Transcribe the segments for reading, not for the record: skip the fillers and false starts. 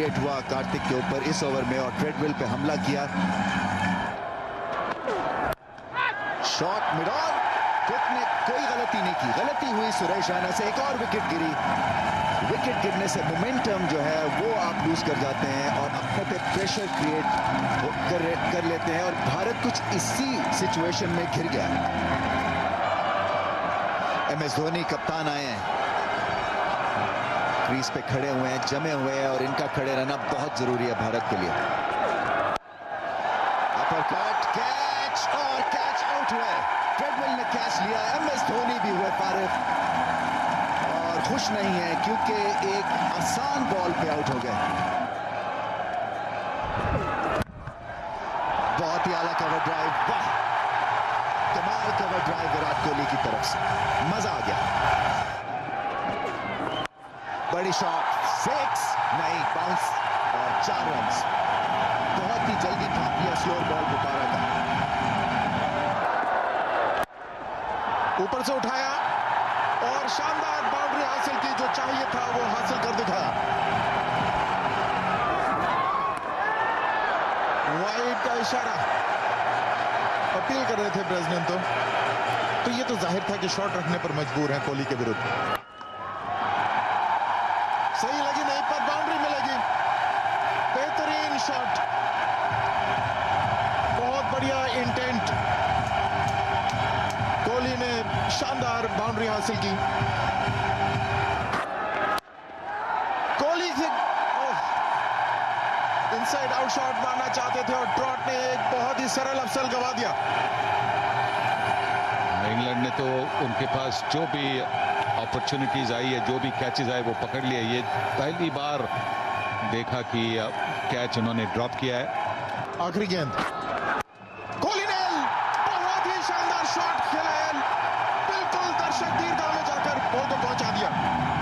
Create हुआ कार्तिक के ऊपर इस ओवर में और ट्रेडमिल पे हमला किया। शॉट मिड ऑन, कुक ने कोई गलती नहीं की, गलती हुई सुरेश रैना से, एक और विकेट गिरी। विकेट गिरने से मोमेंटम जो है वो आप लूज कर जाते हैं और अपने पे प्रेशर क्रिएट कर लेते हैं और भारत कुछ इसी सिचुएशन में घिर गया। MS धोनी कप्तान आए हैं, क्रीज पे खड़े हुए हैं, जमे हुए हैं और इनका खड़े रहना बहुत जरूरी है भारत के लिए। अपरकट, कैच और कैच आउट हुए। ट्रेडमिल ने कैच लिया, MS धोनी भी हुए फारिग और खुश नहीं है क्योंकि एक आसान बॉल पे आउट हो गए। बहुत ही आला कवर ड्राइव, वाह कमाल कवर ड्राइव विराट कोहली की तरफ से, मजा आ गया। बड़ी शॉट, 6 नहीं, बाउंस और 4 रन। बहुत ही जल्दी भाग लिया स्लोअर बॉल बुपारा का। ऊपर से उठाया और शानदार बाउंड्री हासिल की, जो चाहिए था वो हासिल कर दिखाया। वाइड का इशारा अपील कर रहे थे ब्रेजनन, तो ये तो जाहिर था कि शॉट रखने पर मजबूर हैं कोहली के विरुद्ध। सही लगी नहीं पर बाउंड्री में लगी, बेहतरीन शॉट, बहुत बढ़िया इंटेंट। कोहली ने शानदार बाउंड्री हासिल की। कोहली से इनसाइड आउट शॉट मारना चाहते थे और ट्रॉट ने एक बहुत ही सरल अवसर गवा दिया। इंग्लैंड ने तो उनके पास जो भी अपॉर्चुनिटीज आई है, जो भी कैचेस आए वो पकड़ लिए। ये पहली बार देखा कि कैच उन्होंने ड्रॉप किया है। आखिरी गेंद, कोहली ने बहुत ही शानदार शॉट खेला है, बिल्कुल दर्शक दीर्घा में जाकर बॉल को पहुंचा दिया।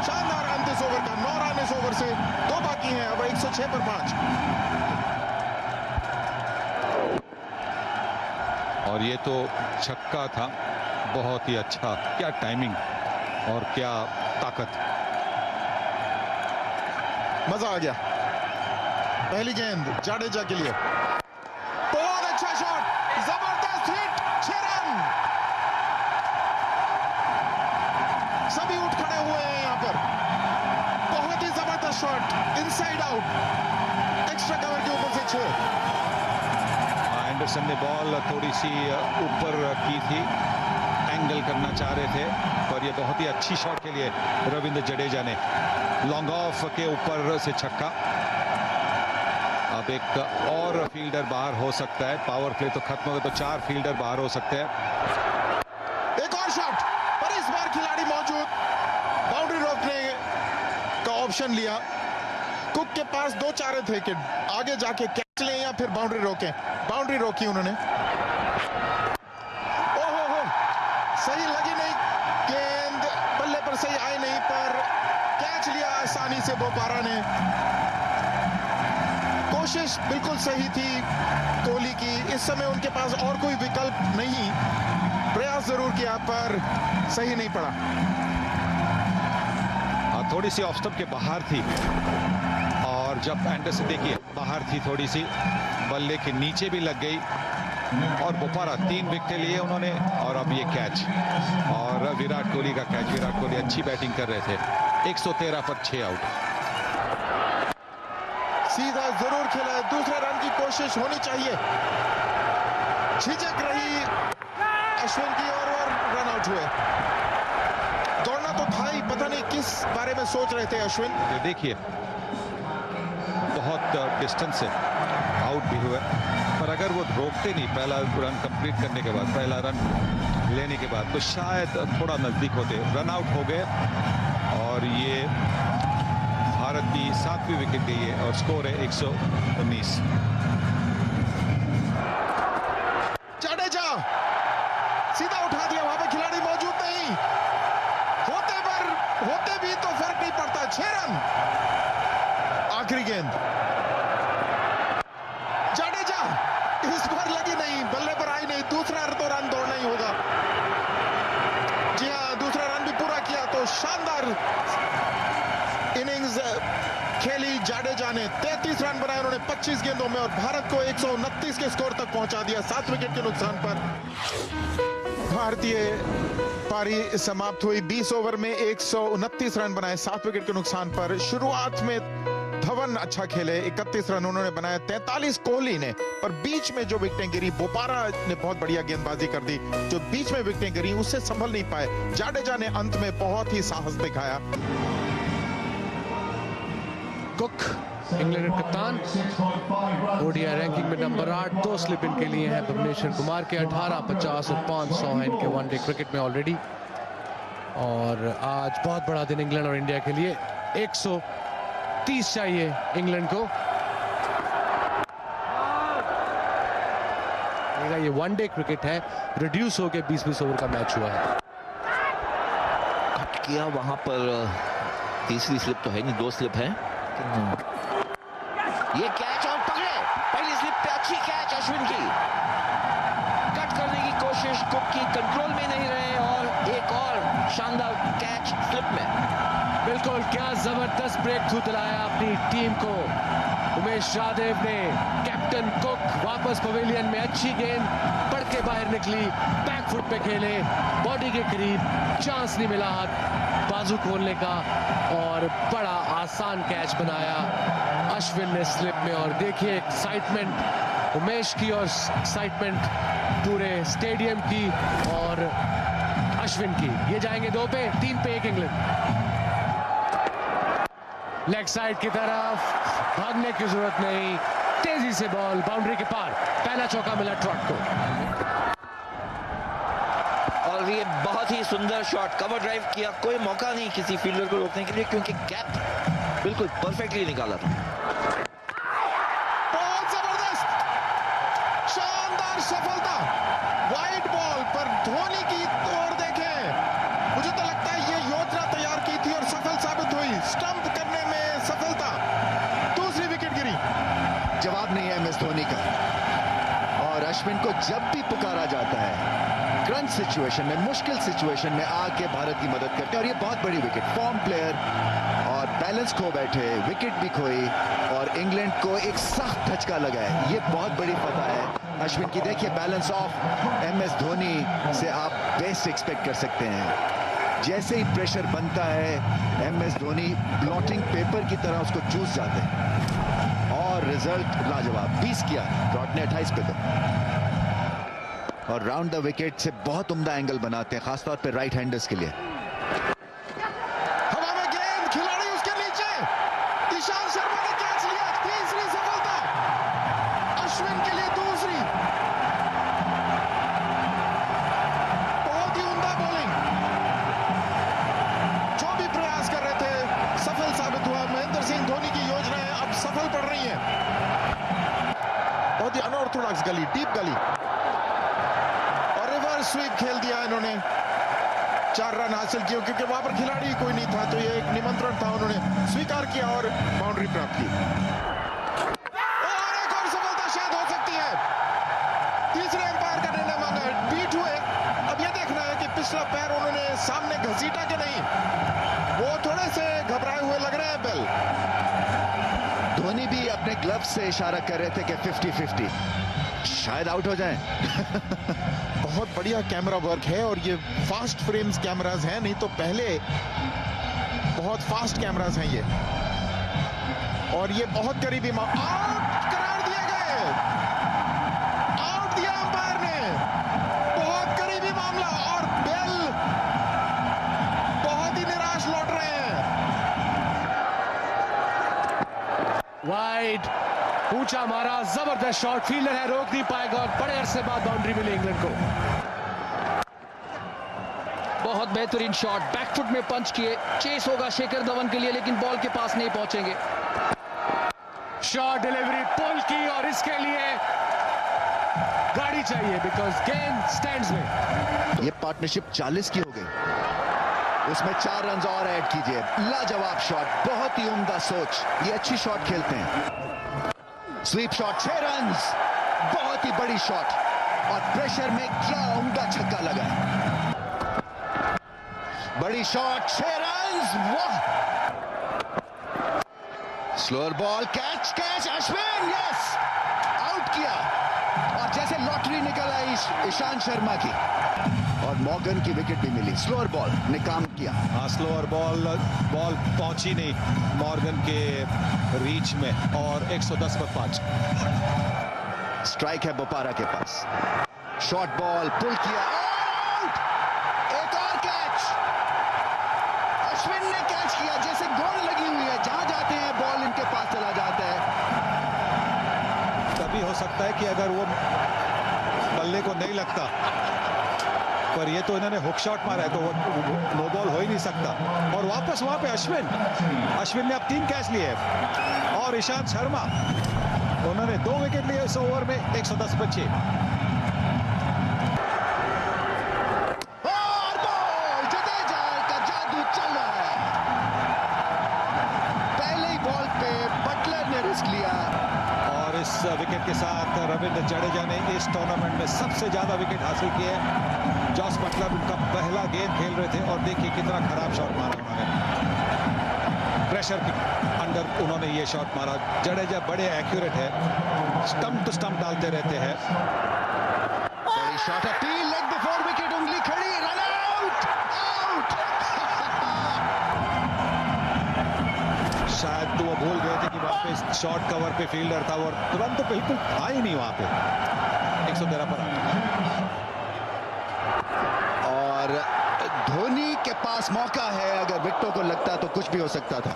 शानदार अंत इस ओवर का, 9 रन इस ओवर से, 2 बाकी हैं, अब 106 पर 5। और ये तो छक्का था, बहुत ही अच्छा, क्या टाइमिंग और क्या ताकत। मजा आ गया। पहली गेंद जाडेजा के लिए, बहुत अच्छा शॉट, जबरदस्त हिट, 6 रन। सभी उठ खड़े हुए हैं यहां पर। बहुत ही जबरदस्त shot, inside out, extra cover के ऊपर से 6। एंडरसन ने बॉल थोड़ी सी ऊपर की थी, एंगल करना चाह रहे थे, पर ये बहुत ही अच्छी शॉट के लिए रविंद्र जडेजा ने लॉन्ग ऑफ के ऊपर से छक्का। अब एक और फील्डर बाहर हो सकता है, पावर प्ले तो खत्म हो गया, तो 4 फील्डर बाहर हो सकते हैं। एक और शॉट, पर इस बार खिलाड़ी मौजूद, बाउंड्री रोकने का ऑप्शन लिया। कुक के पास 2 चारे थे कि आगे जाके कैच लें या फिर बाउंड्री रोकें। बाउंड्री रोकी उन्होंने। ओहो, सही लगी नहीं गेंद, बल्ले पर सही आई नहीं, पर कैच लिया आसानी से बोपारा ने। कोशिश बिल्कुल सही थी कोहली की, इस समय उनके पास और कोई विकल्प नहीं, प्रयास जरूर किया पर सही नहीं पड़ा। थोड़ी सी ऑफ स्टंप के बाहर थी और जब एंडरसन देखिए बाहर थी, थोड़ी सी बल्ले के नीचे भी लग गई और बोपारा 3 विकेट लिए उन्होंने। और अब ये कैच और विराट कोहली का कैच, विराट कोहली अच्छी बैटिंग कर रहे थे, 113 पर 6 आउट। सीधा जरूर खेला है, दूसरे रन की कोशिश होनी चाहिए, झिझक रही अश्विन की और रन आउट हुए। दौड़ना तो था ही, पता नहीं किस बारे में सोच रहे थे अश्विन। देखिए बहुत डिस्टेंस से आउट भी हुए, पर अगर वो रोकते नहीं पहला रन कंप्लीट करने के बाद, पहला रन लेने के बाद, तो शायद थोड़ा नजदीक होते। रन आउट हो गए और ये भारत की 7वीं विकेट गई है और स्कोर है 119। जडेजा सीधा उठा दिया, वहां पे खिलाड़ी मौजूद नहीं, होते भी तो फर्क नहीं पड़ता। 6 रन। आखिरी गेंद, जडेजा इस बार लगी नहीं, बल्ले पर आई नहीं, दूसरा तो रन दौड़ना ही होगा। जी हाँ, दूसरा रन भी पूरा किया, तो शानदार इनिंग्स खेली जाडेजा ने 33 रन बनाए, उन्होंने 25 गेंदों में, और भारत को 129 के स्कोर तक पहुंचा दिया 7 विकेट के नुकसान पर। भारतीय पारी समाप्त हुई, 20 ओवर में 129 रन बनाए 7 विकेट के नुकसान पर। शुरुआत में धवन अच्छा खेले, 31 रन उन्होंने बनाए, 43 कोहली ने, पर बीच में जो विकेटें गिरी, बोपारा ने बहुत बढ़िया गेंदबाजी कर दी, जो बीच में विकेटें गिरी उससे संभल नहीं पाए। जाडेजा ने अंत में बहुत ही साहस दिखाया। कुक इंग्लैंड के कप्तान ओडीआई रैंकिंग में नंबर 8, 2 स्लिप इनके लिए हैं भुवनेश्वर कुमार के, 18, 50 और 500 हैं इनके वनडे क्रिकेट में ऑलरेडी। और आज बहुत बड़ा दिन इंग्लैंड और इंडिया के लिए, 130 चाहिए इंग्लैंड को। ये वनडे क्रिकेट है, रिड्यूस हो के 20-20 ओवर का मैच हुआ है। कट किया वहां पर, तीसरी स्लिप तो है नहीं, 2 स्लिप है। ये कैच और पकड़े, पहली स्लिप पे अच्छी कैच अश्विन की, कट करने की कोशिश कुक की, कंट्रोल में नहीं रहे, और एक और शानदार कैच स्लिप में। बिल्कुल, क्या जबरदस्त ब्रेक थ्रू दिलाया अपनी टीम को उमेश यादव ने। कैप्टन कुक वापस पवेलियन में, अच्छी गेंद पड़ के बाहर निकली, बैक फुट पे खेले, बॉडी के करीब, चांस नहीं मिला हाथ बाजू खोलने का, और बड़ा आसान कैच बनाया अश्विन ने स्लिप में। और देखिए एक्साइटमेंट उमेश की और एक्साइटमेंट पूरे स्टेडियम की और अश्विन की। ये जाएंगे 2 पे, 3 पे 1 इंग्लैंड। लेग साइड की तरफ, भागने की जरूरत नहीं, तेजी से बॉल बाउंड्री के पार, पहला चौका मिला ट्रॉट को। और ये बहुत ही सुंदर शॉट, कवर ड्राइव किया, कोई मौका नहीं किसी फील्डर को रोकने के लिए, क्योंकि कैप बिल्कुल परफेक्टली निकाला था। बहुत जबरदस्त, शानदार सफलता, वाइड बॉल पर धोनी की ओर देखें, मुझे तो लगता है ये योजना तैयार की थी और सफल साबित हुई। स्टंप करने में सफलता, दूसरी विकेट गिरी। जवाब नहीं है एमएस धोनी का, और अश्विन को जब भी पुकारा जाता है क्रंच सिचुएशन में, मुश्किल सिचुएशन में आके भारत की मदद करते हैं। और ये बहुत बड़ी विकेट, फॉर्म प्लेयर, और बैलेंस खो बैठे, विकेट भी खोई, और इंग्लैंड को एक सख्त धचका लगा है। ये बहुत बड़ी फतह है अश्विन की। देखिए बैलेंस ऑफ एमएस धोनी से आप बेस्ट एक्सपेक्ट कर सकते हैं। जैसे ही प्रेशर बनता है एमएस धोनी ब्लॉटिंग पेपर की तरह उसको चूस जाते हैं, और रिजल्ट लाजवाब। 20 किया ट्रॉट ने, 28 पे तो, और राउंड द विकेट से बहुत उम्दा एंगल बनाते हैं, खासतौर पे राइट हैंडर्स के लिए। हवा में गेंद, खिलाड़ी उसके नीचे, ईशान शर्मा ने कैच लिया, तीसरी सफलता अश्विन के लिए, दूसरी। बहुत ही उम्दा बॉलिंग, जो भी प्रयास कर रहे थे सफल साबित हुआ। महेंद्र सिंह धोनी की योजनाएं अब सफल पड़ रही हैं। बहुत ही अनऑर्थोडॉक्स गली, डीप गली, स्वीप खेल दिया इन्होंने, 4 रन हासिल किए, क्योंकि वहां पर खिलाड़ी कोई नहीं था, तो ये एक निमंत्रण था, उन्होंने स्वीकार किया और बाउंड्री प्राप्त की। और एक और सफलता शायद हो सकती है। तीसरे अंपायर का निर्णय मांगा है, बीट हुए। अब यह देखना है कि पिछला पैर उन्होंने सामने घसीटा कि नहीं, वो थोड़े से घबराए हुए लग रहे हैं बेल। धोनी भी अपने ग्लव से इशारा कर रहे थे कि 50-50 शायद आउट हो जाए। बहुत बढ़िया कैमरा वर्क है, और ये फास्ट फ्रेम्स कैमरास हैं, नहीं तो पहले बहुत फास्ट कैमरास हैं ये। और ये बहुत करीबी आउट करार दिए गए, आउट दिया अंपायर ने, बहुत करीबी मामला, और बेल बहुत ही निराश लौट रहे हैं। वाइड, ऊंचा मारा, जबरदस्त शॉट, फील्डर है, रोक नहीं पाएगा, और बड़े अरसे बाद बाउंड्री मिली इंग्लैंड को। बहुत बेहतरीन शॉट, बैकफुट में पंच किए, चेस होगा शेखर धवन के लिए, लेकिन बॉल के पास नहीं पहुंचेंगे। शॉट डिलीवरी पुल की, और इसके लिए गाड़ी चाहिए, बिकॉज गेंद स्टैंड्स में। ये पार्टनरशिप 40 की हो गई, उसमें 4 रन और ऐड कीजिए। लाजवाब शॉट, बहुत ही उम्दा सोच, ये अच्छी शॉट खेलते हैं। स्वीप शॉट, 6 रन, बहुत ही बड़ी शॉट, और प्रेशर में क्या उम्दा छक्का लगा है। बड़ी शॉट, 6 रन, वाह, slower ball, catch catch, Ashwin, yes, out किया। और जैसे लॉटरी निकल आई ईशांत शर्मा की, और मॉर्गन की विकेट भी मिली। स्लोअर बॉल ने काम किया। हाँ, स्लोअर बॉल पहुंची नहीं मॉर्गन के रीच में, और 110 पर 5। स्ट्राइक है बोपारा के पास। शॉर्ट बॉल पुल किया, आउट। एक और कैच, अश्विन ने कैच किया। जैसे गोल लगी हुई है, जहां जाते हैं बॉल इनके पास चला जाता है। तभी हो सकता है कि अगर वो बल्ले को नहीं लगता, पर ये तो इन्होंने हुक शॉट मारा है, तो वो नो बॉल हो ही नहीं सकता। और वापस वहां पे अश्विन ने अब 3 कैच लिए, और ईशांत शर्मा, उन्होंने 2 विकेट लिए इस ओवर में, 110 पर 6। और बॉल, जडेजा का जादू चल रहा है। पहले ही बॉल पे बटलर ने रिस्क लिया, और इस विकेट के साथ रविंद्र जडेजा ने इस टूर्नामेंट में सबसे ज्यादा विकेट हासिल किए हैं। जॉस बटलर उनका पहला गेंद खेल रहे थे, और देखिए कितना खराब शॉट मारा उन्होंने। प्रेशर के अंडर उन्होंने ये शॉट मारा। जडेजा बड़े एक्यूरेट है, स्टंप टू स्टंप डालते रहते हैं। बड़ी shot appeal, leg before wicket, उंगली खड़ी, रन आउट, आउट। शायद तो वो भूल गए थे कि वहां पे शॉर्ट कवर पे फील्डर था, और तुरंत तो बिल्कुल था ही नहीं वहां पे। 113 पर 8। और धोनी के पास मौका है, अगर विकेटों को लगता तो कुछ भी हो सकता था।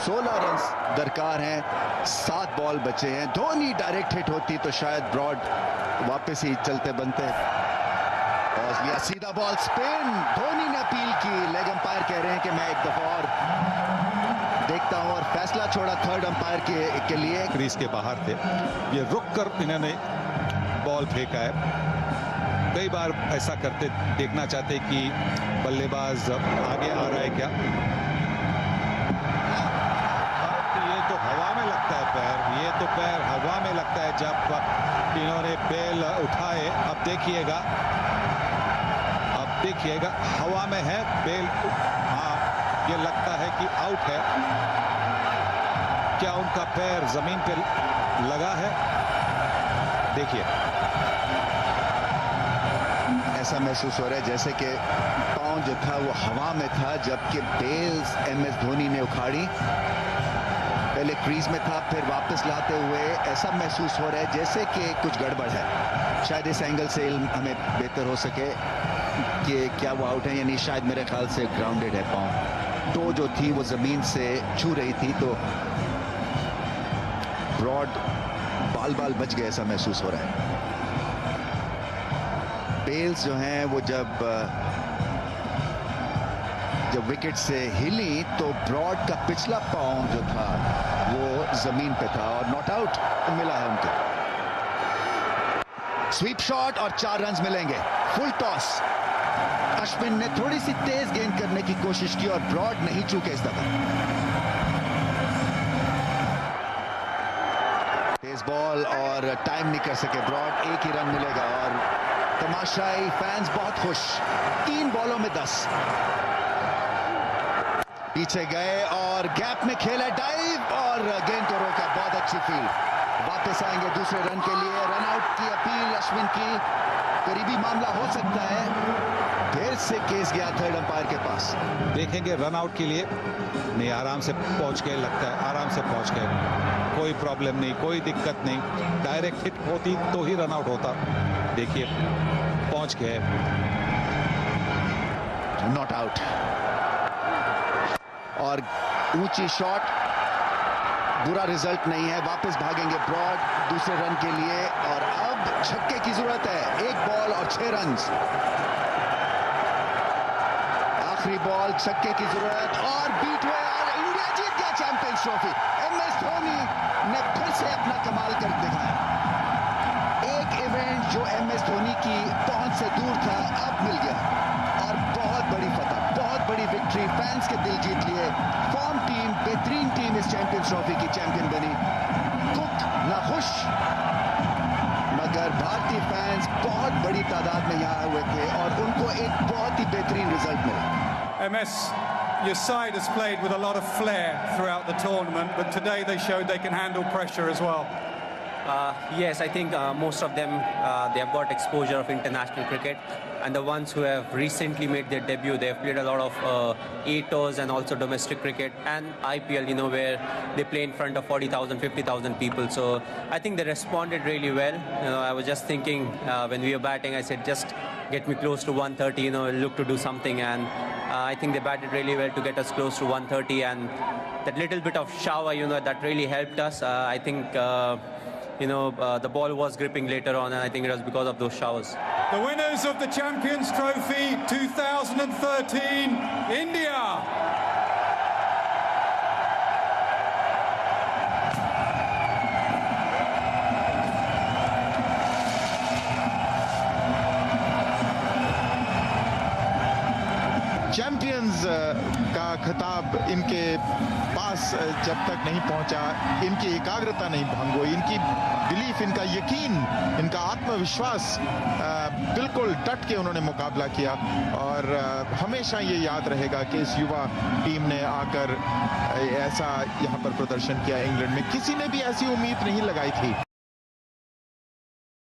16 रन दरकार हैं, 7 बॉल बचे हैं। धोनी डायरेक्ट हिट होती तो शायद ब्रॉड वापस ही चलते बनते। और लिया सीधा बॉल, स्पिन। धोनी ने अपील की, लेग अंपायर कह रहे हैं कि मैं एक दफा और देखता हूं, और फैसला छोड़ा थर्ड अंपायर के लिए। क्रीज के बाहर थे, ये रुक कर इन्होंने बॉल फेंका है। कई बार ऐसा करते देखना चाहते कि बल्लेबाज आगे आ रहा है क्या। ये तो हवा में लगता है पैर, ये तो पैर हवा में लगता है जब इन्होंने बेल उठाए। अब देखिएगा हवा में है बेल। हाँ, ये लगता है कि आउट है। क्या उनका पैर जमीन पे लगा है? देखिए, ऐसा महसूस हो रहा है जैसे कि पांव जो था वो हवा में था, जबकि बेल्स MS धोनी ने उखाड़ी। पहले क्रीज में था, फिर वापस लाते हुए ऐसा महसूस हो रहा है जैसे कि कुछ गड़बड़ है। शायद इस एंगल से हमें बेहतर हो सके कि क्या वो आउट है या नहीं। शायद मेरे ख्याल से ग्राउंडेड है पांव। टो जो थी वो जमीन से छू रही थी, तो ब्रॉड बाल बच गए, ऐसा महसूस हो रहा है। बेल्स जो हैं वो जब विकेट से हिली तो ब्रॉड का पिछला पांव जो था वो जमीन पे था, और नॉट आउट मिला है उनको। स्वीप शॉट और 4 रन मिलेंगे। फुल टॉस, अश्विन ने थोड़ी सी तेज गेंद करने की कोशिश की, और ब्रॉड नहीं चूके इस दफा। तेज बॉल और टाइम नहीं कर सके ब्रॉड, 1 ही रन मिलेगा। और तमाशाई फैंस बहुत खुश। 3 बॉलों में 10। पीछे गए और गैप में खेला डाइव, और गेंद को रोका। बहुत अच्छी फील्ड। वापस आएंगे दूसरे रन के लिए। रन आउट की अपील अश्विन की, करीबी मामला हो सकता है। फिर से केस गया थर्ड अंपायर के पास। देखेंगे रन आउट के लिए। नहीं, आराम से पहुंच गए, लगता है आराम से पहुंच गए। कोई प्रॉब्लम नहीं, कोई दिक्कत नहीं। डायरेक्ट हिट होती तो ही रन आउट होता। देखिए, पहुंच गए। Not out. और ऊंची शॉट, बुरा रिजल्ट नहीं है। वापस भागेंगे ब्रॉड दूसरे रन के लिए, और अब छक्के की जरूरत है। 1 बॉल और 6 रन। आखिरी बॉल, छक्के की जरूरत, और बीट हुए, और इंडिया जीत गया चैंपियंस ट्रॉफी। MS धोनी ने फिर से अपना कमाल कर दिखाया। एक इवेंट जो MS धोनी की पहुंच से दूर था, अब मिल गया, और बहुत बड़ी फतह, बहुत बड़ी विक्ट्री। फैंस के दिल जीत लिए। फॉर्म टीम, बेहतरीन टीम इस चैंपियंस ट्रॉफी की चैंपियन बनी। कुक नाखुश, मगर भारतीय फैंस बहुत बड़ी तादाद में यहाँ हुए थे, और उनको एक बहुत ही बेहतरीन रिजल्ट मिला। MS your side has played with a lot of flair throughout the tournament, but today they showed they can handle pressure as well. Yes, I think most of them, they have got exposure of international cricket, and the ones who have recently made their debut, they have played a lot of A-tours and also domestic cricket and IPL, you know, where they play in front of 40,000, 50,000 people. So I think they responded really well. You know, I was just thinking when we were batting, I said, just get me close to 130, you know, look to do something, and I think they batted really well to get us close to 130, and that little bit of shower, you know, that really helped us. I think you know, the ball was gripping later on, and I think it was because of those showers. The winners of the Champions Trophy 2013, India. Champions का खिताब इनके पास जब तक नहीं पहुंचा, इनकी एकाग्रता नहीं भंग हुई, इनकी बिलीफ, इनका यकीन, इनका आत्मविश्वास, बिल्कुल डट के उन्होंने मुकाबला किया। और हमेशा ये याद रहेगा कि इस युवा टीम ने आकर ऐसा यहाँ पर प्रदर्शन किया इंग्लैंड में। किसी ने भी ऐसी उम्मीद नहीं लगाई थी।